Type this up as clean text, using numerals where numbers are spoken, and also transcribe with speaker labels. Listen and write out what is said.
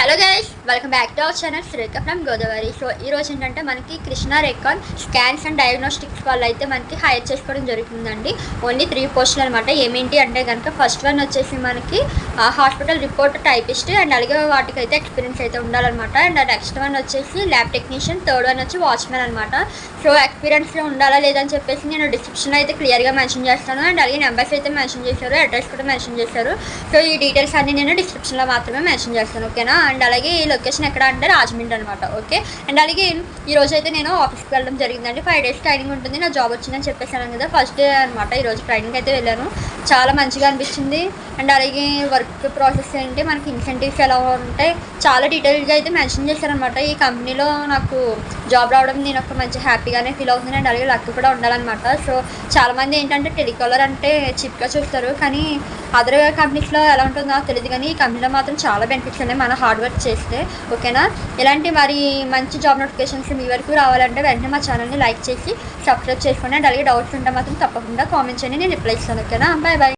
Speaker 1: Hello guys, welcome back to our channel Srika from Godavari. So ఈరోజు ఏంటంటే మనకి Krishna Recon scans and diagnostics వాళ్ళు అయితే మనకి హైర్ చేసుకోవడం జరుగుతుందండి. ఓన్లీ 3 పోస్టులు అనమాట. ఏమేంటి అంటే కనుక ఫస్ట్ వన్ వచ్చేసి మనకి హాస్పిటల్ రిపోర్ట్ టైపిస్ట్ అండ్ అలాగే వాటికైతే ఎక్స్పీరియన్స్ అయితే ఉండాలన్నమాట. అండ్ నెక్స్ట్ వన్ వచ్చేసి ల్యాబ్ టెక్నీషియన్, థర్డ్ వన్ వచ్చి వాచ్మెన్ అనమాట. సో ఎక్స్పీరియన్స్లో ఉండాలా లేదని చెప్పేసి నేను డిస్క్రిప్షన్ అయితే క్లియర్గా మెన్షన్ చేస్తాను. అండ్ అలాగే నెంబర్స్ అయితే మెన్షన్ చేశారు, అడ్రస్ కూడా మెన్షన్ చేశారు. సో ఈ డీటెయిల్స్ అన్ని నేను డిస్క్రిప్షన్లో మాత్రమే మెన్షన్ చేస్తాను, ఓకేనా. అండ్ అలాగే ఈ లొకేషన్ ఎక్కడ అంటే రాజమండ్రి అనమాట, ఓకే. అండ్ అలాగే ఈ రోజు అయితే నేను ఆఫీస్కి వెళ్ళడం జరిగిందండి. 5 days ట్రైనింగ్ ఉంటుంది. నా జాబ్ వచ్చిందని చెప్పేసాను కదా, ఫస్ట్ డే అనమాట ఈరోజు ట్రైనింగ్ అయితే వెళ్ళాను. చాలా మంచిగా అనిపించింది. అండ్ అలాగే వర్క్ ప్రాసెస్ ఏంటి, మనకి ఇన్సెంటివ్స్ ఎలా ఉంటాయి, చాలా డీటెయిల్గా అయితే మెన్షన్ చేశారనమాట. ఈ కంపెనీలో నాకు జాబ్ రావడం నేను ఒక మంచి హ్యాపీగానే ఫీల్ అవుతుంది. అండ్ అలాగే లక్ కూడా ఉండాలన్నమాట. సో చాలామంది ఏంటంటే టెలికాలర్ అంటే చీప్గా చూస్తారు, కానీ అదర్ కంపెనీస్లో ఎలా ఉంటుందో నాకు తెలియదు, కానీ ఈ కంపెనీలో మాత్రం చాలా బెనిఫిట్స్ ఉన్నాయి మన హార్డ్ వర్క్ చేస్తే, ఓకేనా. ఇలాంటి మరి మంచి జాబ్ నోటిఫికేషన్స్ మీ వరకు రావాలంటే వెంటనే మా ఛానల్ని లైక్ చేసి సబ్స్క్రైబ్ చేసుకోండి. అండ్ అలాగే డౌట్స్ ఉంటే మాత్రం తప్పకుండా కామెంట్ చేయండి, నేను రిప్లై ఇస్తాను, ఓకేనా. Bye bye.